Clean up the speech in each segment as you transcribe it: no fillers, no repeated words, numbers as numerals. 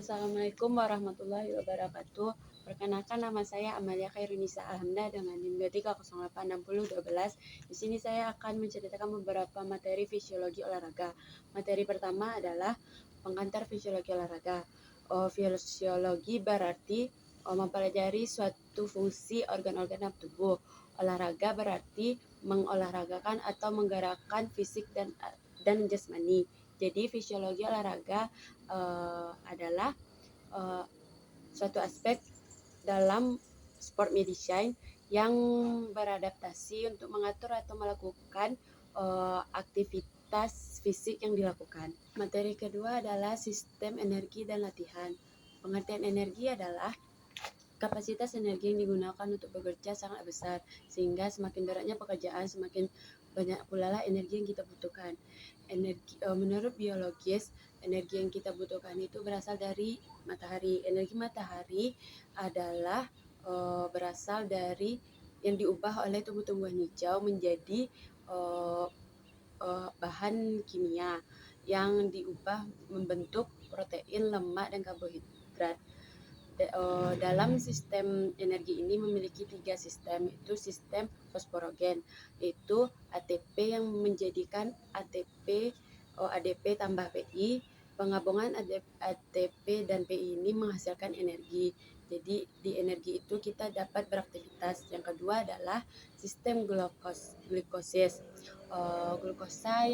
Assalamualaikum warahmatullahi wabarakatuh. Perkenalkan, nama saya Amalia Khairunisa Alhamda dengan NIM 23086012. Di sini saya akan menceritakan beberapa materi fisiologi olahraga. Materi pertama adalah pengantar fisiologi olahraga. Fisiologi berarti mempelajari suatu fungsi organ-organ dalam tubuh. Olahraga berarti mengolahragakan atau menggerakkan fisik dan jasmani. Jadi fisiologi olahraga adalah suatu aspek dalam sport medicine yang beradaptasi untuk mengatur atau melakukan aktivitas fisik yang dilakukan. Materi kedua adalah sistem energi dan latihan. Pengertian energi adalah kapasitas energi yang digunakan untuk bekerja sangat besar, sehingga semakin beratnya pekerjaan, semakin banyak pula lah energi yang kita butuhkan. Menurut biologis, energi yang kita butuhkan itu berasal dari matahari. Energi matahari adalah berasal dari yang diubah oleh tumbuh-tumbuhan hijau menjadi bahan kimia yang diubah membentuk protein, lemak, dan karbohidrat. Dalam sistem energi ini memiliki 3 sistem, yaitu sistem fosforogen, yaitu ATP yang menjadikan ADP tambah PI. Penggabungan ATP dan PI ini menghasilkan energi. Jadi di energi itu kita dapat beraktivitas. Yang kedua adalah sistem glukosis. Glukosa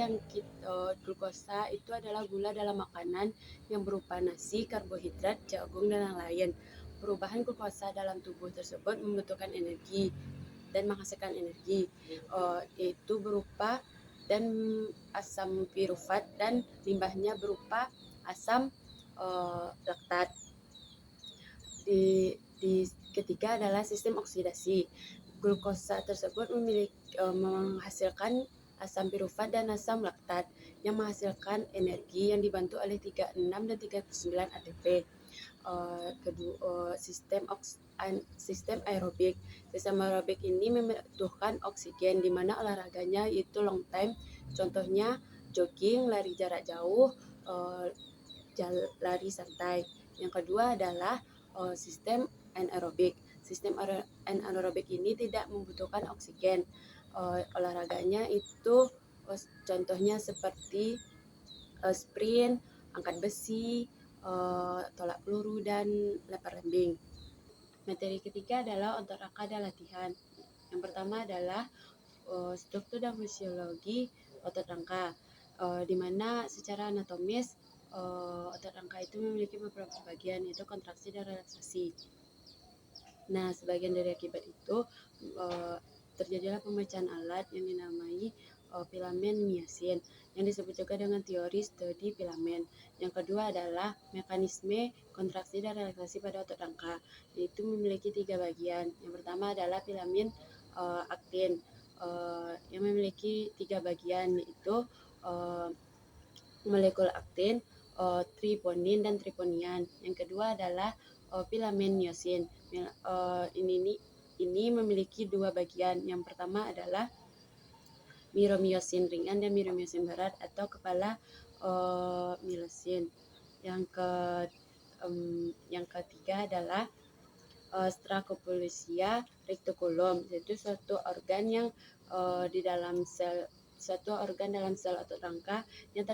itu adalah gula dalam makanan yang berupa nasi, karbohidrat, jagung, dan lain-lain. Perubahan glukosa dalam tubuh tersebut membutuhkan energi dan menghasilkan energi, yaitu berupa dan asam pirufat dan limbahnya berupa asam laktat. Di ketiga adalah sistem oksidasi. Glukosa tersebut menghasilkan asam pirufat dan asam laktat yang menghasilkan energi yang dibantu oleh 36 dan 39 ATP. Sistem aerobik. Sistem aerobik ini membutuhkan oksigen, di mana olahraganya itu long time. Contohnya jogging, lari jarak jauh, lari santai. Yang kedua adalah sistem anaerobik. Sistem anaerobik ini tidak membutuhkan oksigen. Olahraganya itu contohnya seperti sprint, angkat besi, tolak peluru, dan lempar lembing. Materi ketiga adalah otot rangka dan latihan. Yang pertama adalah struktur dan fisiologi otot rangka, di mana secara anatomis otot rangka itu memiliki beberapa bagian, yaitu kontraksi dan relaksasi. Nah, sebagian dari akibat itu terjadilah pemecahan alat yang dinamai filamen myosin, yang disebut juga dengan teori studi filamen. Yang kedua adalah mekanisme kontraksi dan relaksasi pada otot rangka, yaitu memiliki 3 bagian. Yang pertama adalah filamen aktin, yang memiliki 3 bagian, yaitu molekul aktin, triponin, dan triponian. Yang kedua adalah filamen myosin. Ini memiliki 2 bagian. Yang pertama adalah miromyosin ringan dan miromyosin berat atau kepala myosin. Yang ketiga adalah Stracopolusia reticulum, yaitu suatu organ dalam sel otot rangka yang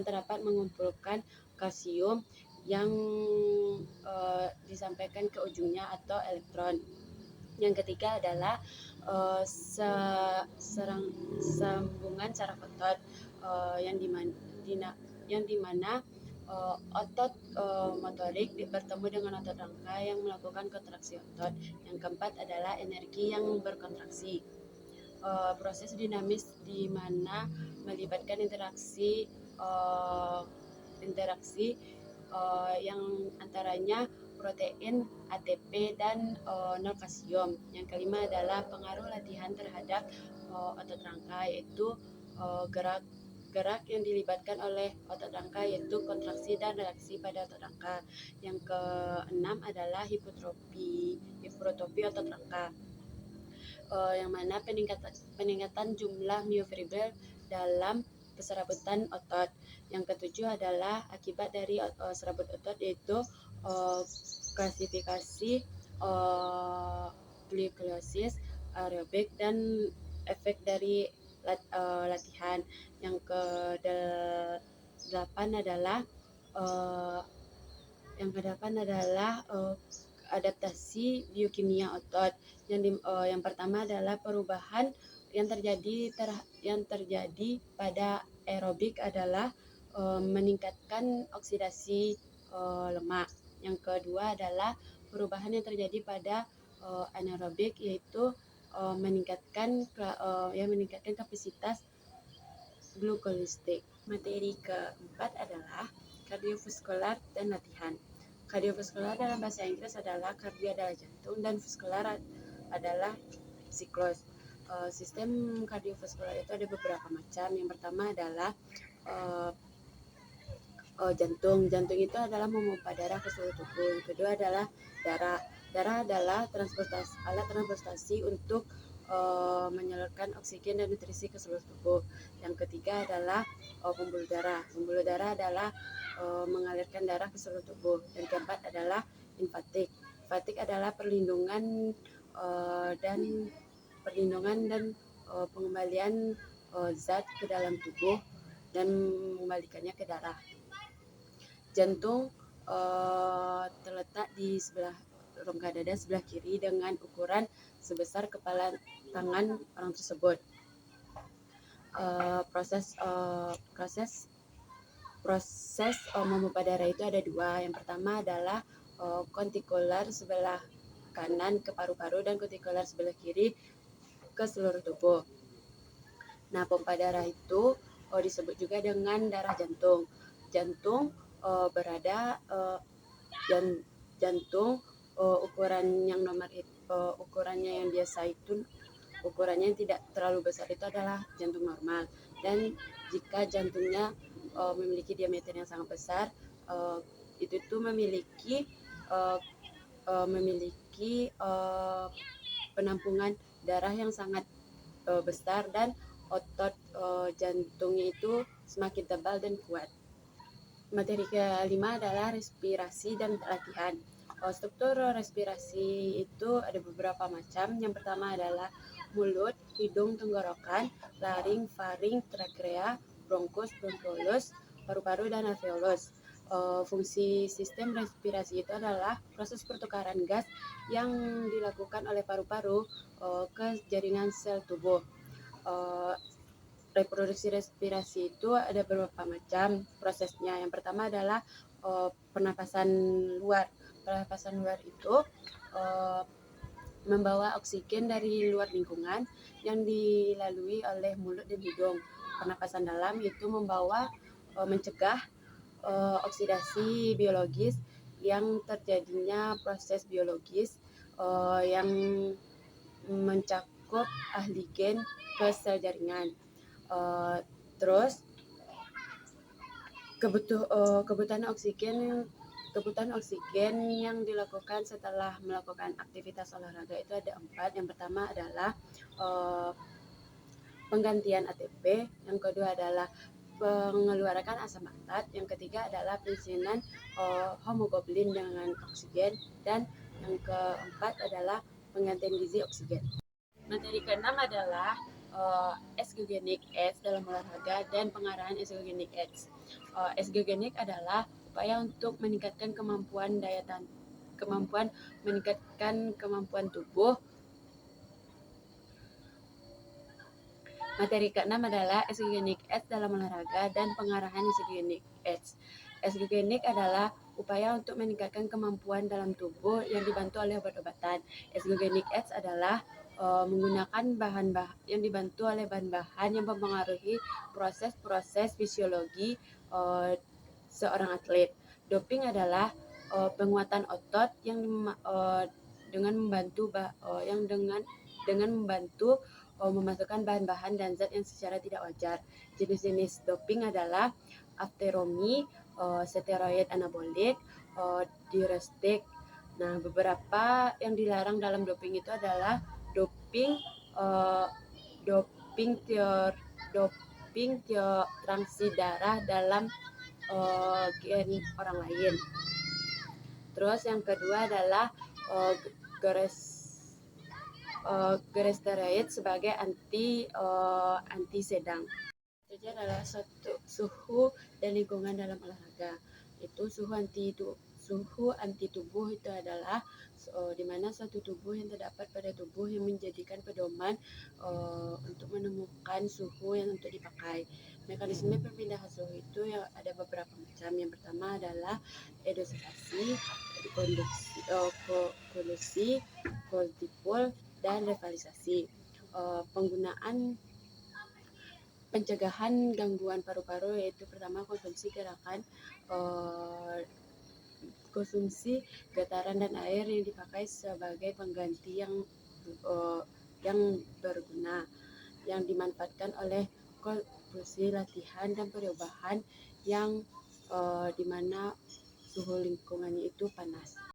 terdapat mengumpulkan kalsium yang disampaikan ke ujungnya atau elektron. Yang ketiga adalah sambungan saraf otot, yang dimana otot motorik bertemu dengan otot rangka yang melakukan kontraksi otot. Yang keempat adalah energi yang berkontraksi. Proses dinamis di mana melibatkan interaksi yang antaranya protein, ATP, dan nol kalsium. Yang kelima adalah pengaruh latihan terhadap otot rangka, yaitu gerak yang dilibatkan oleh otot rangka, yaitu kontraksi dan reaksi pada otot rangka. Yang keenam adalah hipertrofi otot rangka, yang mana peningkatan jumlah myofibril dalam keserabutan otot. Yang ketujuh adalah akibat dari serabut otot, yaitu klasifikasi glukosis, aerobik, dan efek dari latihan. Yang ke-8 adalah adaptasi biokimia otot. Yang pertama adalah perubahan yang terjadi pada aerobik adalah meningkatkan oksidasi lemak. Yang kedua adalah perubahan yang terjadi pada anaerobik, yaitu meningkatkan kapasitas glukolistik. Materi keempat adalah kardiovaskular dan latihan. Kardiovaskular dalam bahasa Inggris adalah kardio adalah jantung dan vaskular adalah siklus. Sistem kardiovaskular itu ada beberapa macam. Yang pertama adalah jantung. Jantung itu adalah memompa darah ke seluruh tubuh. Yang kedua adalah darah. Darah adalah alat transportasi untuk menyalurkan oksigen dan nutrisi ke seluruh tubuh. Yang ketiga adalah pembuluh darah. Pembuluh darah adalah mengalirkan darah ke seluruh tubuh. Dan keempat adalah linfatik. Linfatik adalah perlindungan dan pengembalian zat ke dalam tubuh dan mengembalikannya ke darah. Jantung terletak di sebelah rongga dada sebelah kiri dengan ukuran sebesar kepala tangan orang tersebut. Proses memompa darah itu ada dua. Yang pertama adalah kontikular sebelah kanan ke paru-paru dan kontikular sebelah kiri ke seluruh tubuh. Nah, pompa darah itu disebut juga dengan darah jantung. Jantung ukuran yang ukurannya yang biasa itu, ukurannya yang tidak terlalu besar itu adalah jantung normal. Dan jika jantungnya memiliki diameter yang sangat besar, itu tuh memiliki penampungan darah yang sangat besar, dan otot jantungnya itu semakin tebal dan kuat. Materi kelima adalah respirasi dan latihan. Struktur respirasi itu ada beberapa macam. Yang pertama adalah mulut, hidung, tenggorokan, laring, faring, trakea, bronkus, bronkiolus, paru-paru, dan alveolus. Fungsi sistem respirasi itu adalah proses pertukaran gas yang dilakukan oleh paru-paru ke jaringan sel tubuh. Reproduksi respirasi itu ada beberapa macam prosesnya. Yang pertama adalah pernapasan luar. Pernapasan luar itu membawa oksigen dari luar lingkungan yang dilalui oleh mulut dan hidung. Pernapasan dalam itu mencegah oksidasi biologis yang terjadinya proses biologis yang mencakup ahli gen ke sel jaringan. Terus kebutuhan oksigen yang dilakukan setelah melakukan aktivitas olahraga itu ada 4. Yang pertama adalah penggantian ATP, yang kedua adalah mengeluarkan asam laktat, yang ketiga adalah pengisian hemoglobin dengan oksigen, dan yang keempat adalah penggantian gizi oksigen. Materi keenam adalah exogenous aids dalam olahraga dan pengarahan exogenous aids. Exogenous adalah upaya untuk meningkatkan kemampuan tubuh. Materi keenam adalah exogenous aids dalam olahraga dan pengarahan exogenous aids. Exogenous adalah upaya untuk meningkatkan kemampuan dalam tubuh yang dibantu oleh obat-obatan. Exogenous aids adalah menggunakan bahan-bahan yang dibantu oleh bahan-bahan yang mempengaruhi proses-proses fisiologi seorang atlet. Doping adalah penguatan otot yang dengan membantu memasukkan bahan-bahan dan zat yang secara tidak wajar. Jenis-jenis doping adalah afteromi, steroid anabolik, diuretik. Nah, beberapa yang dilarang dalam doping itu adalah doping samping transisi darah dalam gen orang lain. Terus yang kedua adalah glycerid sebagai anti sedang. Jadi adalah suhu dan lingkungan dalam olahraga. Itu suhu anti tubuh itu adalah di mana suatu tubuh yang terdapat pada tubuh yang menjadikan pedoman untuk menemukan suhu yang untuk dipakai. Mekanisme perpindahan suhu itu yang ada beberapa macam. Yang pertama adalah edulkorasi, konduksi, kortipol, dan revitalisasi. Penggunaan pencegahan gangguan paru-paru yaitu pertama konsumsi getaran dan air yang dipakai sebagai pengganti yang berguna yang dimanfaatkan oleh konstruksi latihan dan perubahan yang dimana suhu lingkungannya itu panas.